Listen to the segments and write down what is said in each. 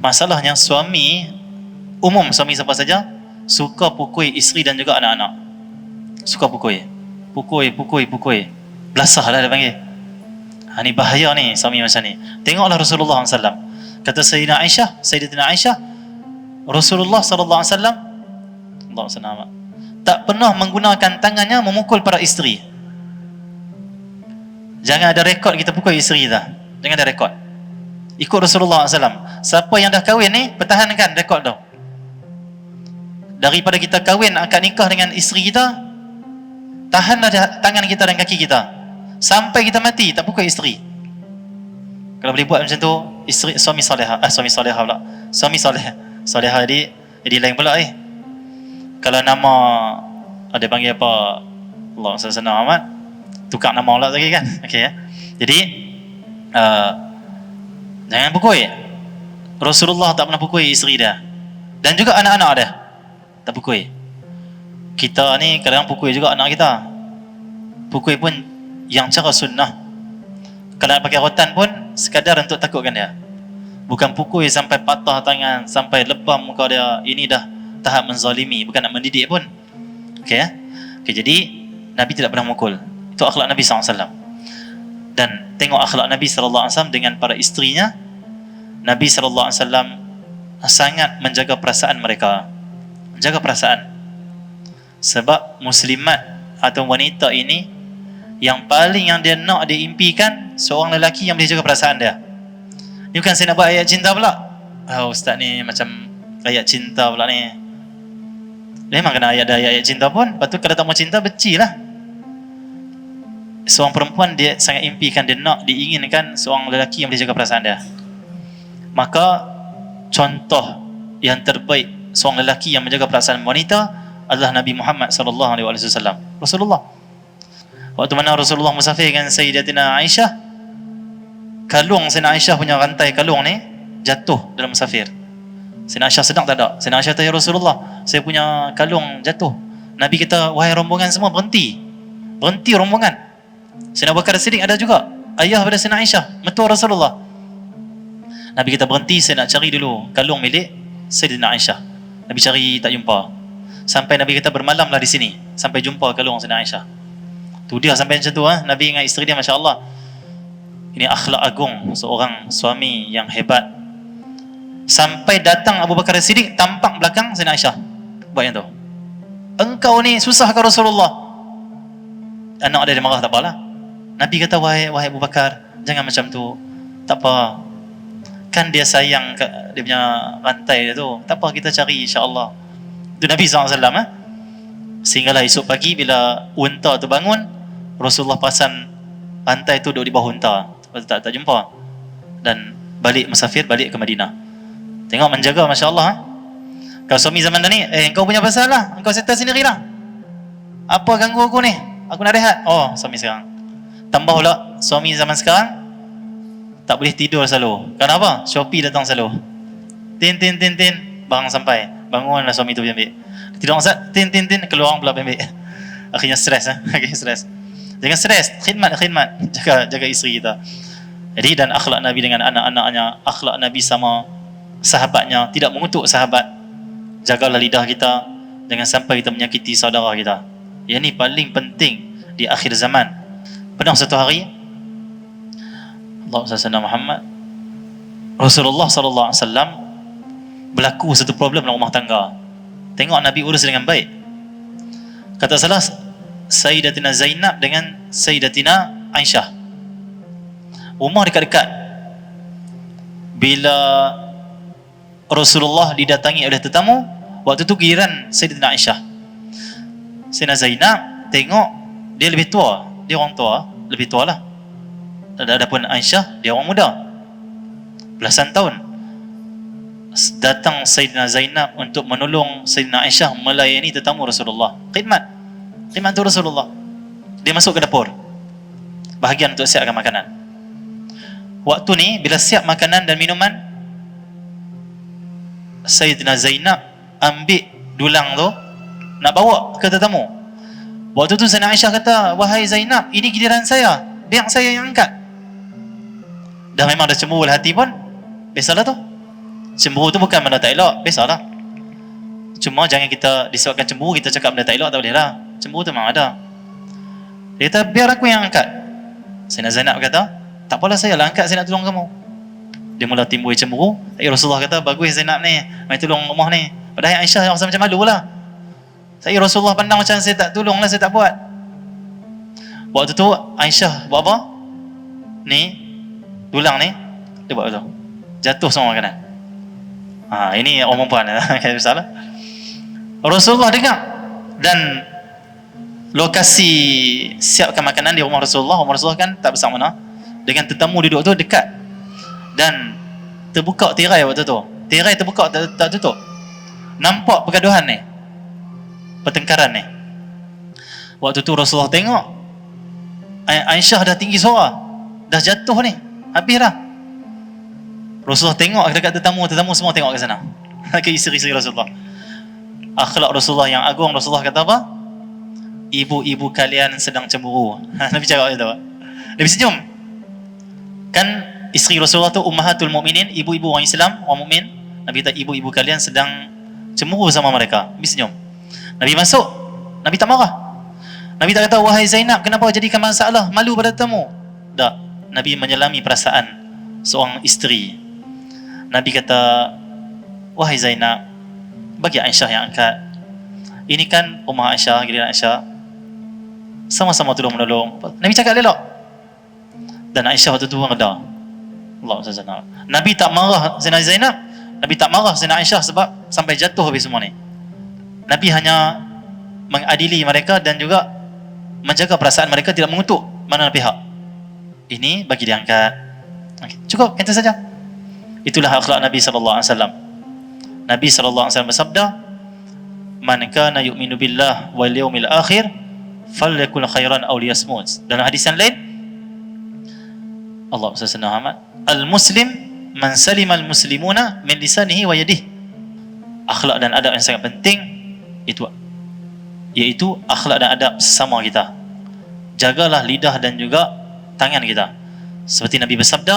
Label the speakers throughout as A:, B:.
A: Masalahnya suami, umum suami siapa saja, suka pukul isteri dan juga anak-anak. Suka pukul. Belasah lah dia panggil. Ni bahaya ni suami macam ni. Tengoklah Rasulullah SAW. Kata Sayyidatina Aisyah, Rasulullah SAW tak pernah menggunakan tangannya memukul para isteri. Jangan ada rekod kita pukul isteri dah. Jangan ada rekod. Ikut Rasulullah SAW. Siapa yang dah kahwin ni, pertahankan rekod tu. Daripada kita kahwin, akad nikah dengan isteri kita, tahanlah tangan kita dan kaki kita sampai kita mati, tak pukul isteri. Kalau boleh buat macam tu, suami soleh pula. Suami soleh jadi lain pula Kalau nama ada panggil apa, Allah senang amat, tukar nama pula lagi kan. Okey ya. Jadi jangan pukul. Rasulullah tak pernah pukul isteri dia. Dan juga anak-anak dia tak pukul. Kita ni kadang pukul juga anak kita. Pukul pun yang cara sunnah. Kalau nak pakai rotan pun sekadar untuk takutkan dia. Bukan pukul sampai patah tangan, sampai lebam muka dia. Ini dah tahap menzalimi, bukan nak mendidik pun. Okey ya. Okey, jadi Nabi tidak pernah mukul. Itu akhlak Nabi SAW. Dan tengok akhlak Nabi SAW dengan para isterinya. Nabi SAW sangat menjaga perasaan mereka. Menjaga perasaan. Sebab muslimat atau wanita ini, yang paling yang dia nak, dia impikan seorang lelaki yang boleh jaga perasaan dia. Ni bukan saya nak buat ayat cinta pula. Ustaz ni macam ayat cinta pula ni. Memang kena ayat cinta pun. Lepas tu kalau tak mau cinta, becilah. Seorang perempuan dia sangat impikan, dia nak, diinginkan seorang lelaki yang boleh jaga perasaan dia. Maka contoh yang terbaik seorang lelaki yang menjaga perasaan wanita adalah Nabi Muhammad SAW. Rasulullah. Waktu mana Rasulullah musafir dengan Sayyidatina Aisyah, kalung Sayyidina Aisyah punya rantai kalung ni jatuh dalam musafir. Sayyidina Aisyah sedang tak ada. Sayyidina Aisyah kata, ya Rasulullah, saya punya kalung jatuh. Nabi kata, wahai rombongan semua, berhenti rombongan. Sayyidina Abu Bakar Siddiq ada juga, ayah pada Sayyidina Aisyah, mentua Rasulullah. Nabi kata, berhenti, saya nak cari dulu kalung milik Sayyidina Aisyah. Nabi cari tak jumpa. Sampai Nabi kata, bermalamlah di sini sampai jumpa kalung Sayyidina Aisyah. Tu dia sampai macam tu Nabi dengan isteri dia, Masya Allah. Ini akhlak agung seorang suami yang hebat. Sampai datang Abu Bakar Siddiq, tampak belakang Sayyidina Aisyah. Buat yang tu. Engkau ni susah ke Rasulullah? Anak dia marah, tak apalah. Nabi kata, wahai Abu Bakar, jangan macam tu. Tak apa. Kan dia sayang dia punya rantai dia tu. Tak apa, kita cari insya-Allah. Itu Nabi SAW. Sehinggalah esok pagi bila unta tu bangun, Rasulullah pasang rantai tu duduk di bawah unta. Tak jumpa. Dan balik musafir, balik ke Madinah. Tengok menjaga, Masya Allah. Kalau suami zaman dah ni, kau punya pasal lah, engkau settle sendirilah. Apa ganggu aku ni? Aku nak rehat. Oh, suami sekarang. Tambah pula suami zaman sekarang tak boleh tidur selalu. Kenapa? Shopee datang selalu. Tin, barang sampai. Bangunlah suami tu ambil. Tidur Ustaz, tin, keluar orang pula ambil. Akhirnya stres. Akhirnya stres. Jangan stres, khidmat. Jaga isteri kita. Jadi, dan akhlak Nabi dengan anak-anaknya, akhlak Nabi sama sahabatnya, tidak mengutuk sahabat. Jagalah lidah kita, jangan sampai kita menyakiti saudara kita. Yang ni paling penting di akhir zaman. Pernah satu hari, Allahumma salli ala Muhammad, Rasulullah SAW berlaku satu problem dalam rumah tangga. Tengok Nabi urus dengan baik. Kata salah, Sayyidatina Zainab dengan Sayyidatina Aisyah, rumah dekat-dekat. Bila Rasulullah didatangi oleh tetamu, waktu tu giliran Sayyidatina Aisyah. Sayyidina Zainab tengok dia lebih tua, dia orang tua, lebih tua lah. Adapun Aisyah, dia orang muda, belasan tahun. Datang Sayyidina Zainab untuk menolong Sayyidina Aisyah melayani tetamu Rasulullah. Khidmat tu Rasulullah. Dia masuk ke dapur, bahagian untuk siapkan makanan. Waktu ni bila siap makanan dan minuman, Sayyidina Zainab ambil dulang tu nak bawa ke tetamu. Waktu tu Sayyidina Aisyah kata, wahai Zainab, ini giliran saya, biar saya yang angkat. Dah memang dah cemburu hati pun, biasalah tu. Cemburu tu bukan benda tak elok, biasalah. Cuma jangan kita disebabkan cemburu kita cakap benda tak elok, tak boleh lah. Cemburu tu memang ada. Dia kata, biar aku yang angkat. Sayyidina Zainab kata, tak apalah, saya lah angkat, saya nak tolong kamu. Dia mula timbul cemburu. Rasulullah kata, bagus Zainab ni, mari tolong rumah ni. Padahal Aisyah rasa macam malu lah. Saya Rasulullah pandang macam saya tak tolong lah, saya tak buat. Waktu tu Aisyah buat apa? Ni tulang ni dia buat tu, jatuh semua makanan. Ini orang perempuan kan, salah. Rasulullah dengar dan lokasi siapkan makanan di rumah Rasulullah kan tak besar mana, dengan tetamu duduk tu dekat, dan terbuka tirai waktu tu. Tirai terbuka, tak tutup. Nampak pergaduhan ni, pertengkaran ni. Waktu tu Rasulullah tengok Aisyah dah tinggi suara, dah jatuh ni, habis dah. Rasulullah tengok dekat tetamu semua tengok ke sana, ke isteri-isteri Rasulullah. Akhlak Rasulullah yang agung. Rasulullah kata apa? Ibu-ibu kalian sedang cemburu. Nabi cakap itu. Nabi senyum. Kan isteri Rasulullah tu ummahatul mukminin, ibu-ibu orang Islam, orang mukmin. Nabi kata ibu-ibu kalian sedang cemburu sama mereka. Nabi senyum. Nabi masuk, Nabi tak marah. Nabi tak kata, wahai Zainab, kenapa jadikan masalah, malu pada tetamu? Tak. Nabi menyelami perasaan seorang isteri. Nabi kata, wahai Zainab, bagi Aisyah yang angkat. Ini kan rumah Aisyah, giliran Aisyah, sama-sama tolong menolong. Nabi cakap elok. Dan Aisyah waktu tu reda. Allah SWT. Nabi tak marah Sayyidina Zainab, Nabi tak marah Sayyidina Aisyah sebab sampai jatuh habis semua ni. Nabi hanya mengadili mereka dan juga menjaga perasaan mereka, tidak mengutuk mana pihak. Ini bagi diangkat. Cukup, itu saja. Itulah akhlak Nabi SAW. Nabi SAW bersabda, man kana yu'minu billah wal yawmil akhir falyakul khairan aw liyasmut. Dalam hadis yang lain, Allah SWT, al-muslim man salima al-muslimuna min lisanihi wa yadihi. Akhlak dan adab yang sangat penting itu, iaitu akhlak dan adab sesama kita. Jagalah lidah dan juga tangan kita. Seperti Nabi bersabda,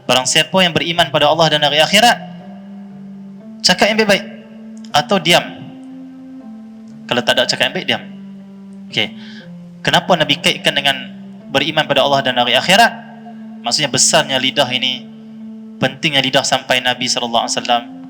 A: barang siapa yang beriman pada Allah dan hari akhirat, cakap yang baik-baik atau diam. Kalau tak ada cakap yang baik, diam. Okey. Kenapa Nabi kaitkan dengan beriman pada Allah dan hari akhirat? Maksudnya besarnya lidah ini, pentingnya lidah sampai Nabi SAW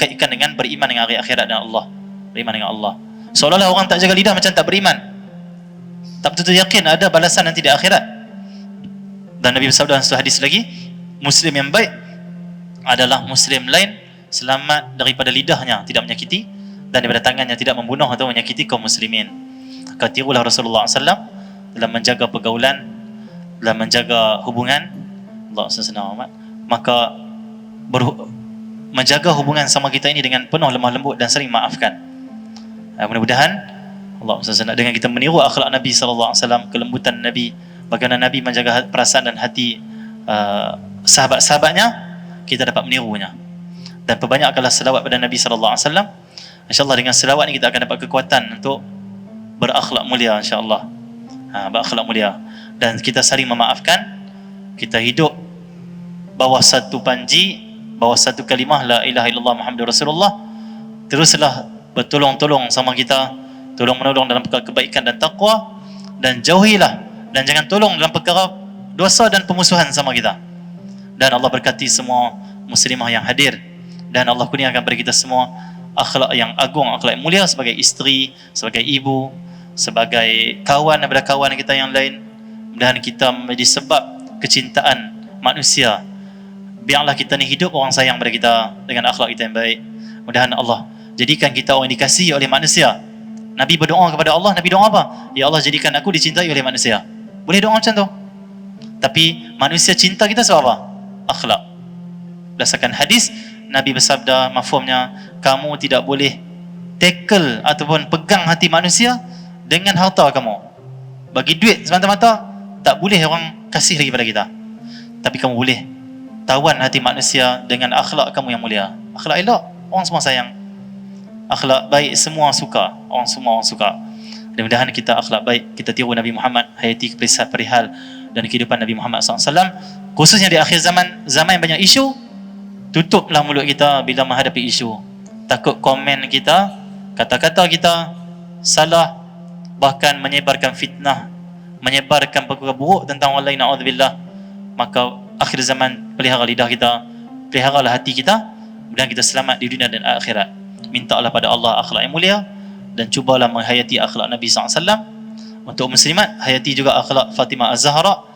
A: kaitkan dengan beriman dengan hari akhirat dan Allah. Beriman dengan Allah. Seolah-olah orang tak jaga lidah macam tak beriman, tak betul-betul yakin ada balasan nanti di akhirat. Dan Nabi bersabda dalam satu hadis lagi, Muslim yang baik adalah Muslim lain selamat daripada lidahnya tidak menyakiti dan daripada tangannya tidak membunuh atau menyakiti kaum muslimin. Maka tirulah Rasulullah SAW dalam menjaga pergaulan, dalam menjaga hubungan. Allah SWT maka menjaga hubungan sama kita ini dengan penuh lemah lembut dan sering maafkan. Mudah-mudahan Allah SWT dengan kita meniru akhlak Nabi SAW, kelembutan Nabi, bagaimana Nabi menjaga perasaan dan hati sahabat-sahabatnya, kita dapat menirunya. Dan perbanyakkanlah selawat pada Nabi SAW. InsyaAllah dengan selawat ni kita akan dapat kekuatan untuk berakhlak mulia, insyaAllah. Berakhlak mulia. Dan kita saling memaafkan. Kita hidup bawah satu panji, bawah satu kalimah la ilaha illallah Muhammadur Rasulullah. Teruslah bertolong-tolong sama kita, tolong menolong dalam perkara kebaikan dan taqwa, dan jauhilah dan jangan tolong dalam perkara dosa dan pemusuhan sama kita. Dan Allah berkati semua muslimah yang hadir, dan Allah kurniakan kepada kita semua akhlak yang agung, akhlak yang mulia sebagai isteri, sebagai ibu, sebagai kawan daripada kawan kita yang lain. Mudah-mudahan kita menjadi sebab kecintaan manusia. Biarlah kita ni hidup orang sayang pada kita dengan akhlak kita yang baik. Mudah-mudahan Allah jadikan kita orang yang dikasihi oleh manusia. Nabi berdoa kepada Allah, Nabi doa apa? Ya Allah, jadikan aku dicintai oleh manusia. Boleh doa macam tu. Tapi manusia cinta kita sebab apa? Akhlak. Berdasarkan hadis, Nabi bersabda, mafhumnya, kamu tidak boleh tackle ataupun pegang hati manusia dengan harta kamu. Bagi duit semata-mata, tak boleh orang kasih lagi pada kita. Tapi kamu boleh tawan hati manusia dengan akhlak kamu yang mulia. Akhlak elok, orang semua sayang. Akhlak baik, semua suka. Orang semua suka. Mudah-mudahan kita akhlak baik, kita tiru Nabi Muhammad, hayati perihal dan kehidupan Nabi Muhammad SAW. Khususnya di akhir zaman, zaman yang banyak isu, Tutuplah mulut kita bila menghadapi isu. Takut komen kita, kata-kata kita salah, bahkan menyebarkan fitnah, menyebarkan perkara buruk tentang orang lain, na'udzubillah. Maka akhir zaman, pelihara lidah kita, peliharalah hati kita, dan kita selamat di dunia dan akhirat. Mintalah pada Allah akhlak yang mulia, dan cubalah menghayati akhlak Nabi SAW. Untuk muslimat, hayati juga akhlak Fatimah Az-Zahra,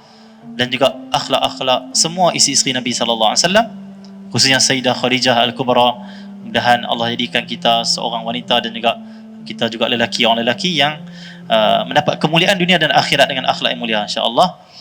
A: dan juga akhlak-akhlak semua isi-isteri Nabi SAW, khususnya Sayyidah Khadijah Al-Kubra. Mudah-mudahan Allah jadikan kita seorang wanita dan juga kita juga orang lelaki yang mendapat kemuliaan dunia dan akhirat dengan akhlak yang mulia, insya-Allah.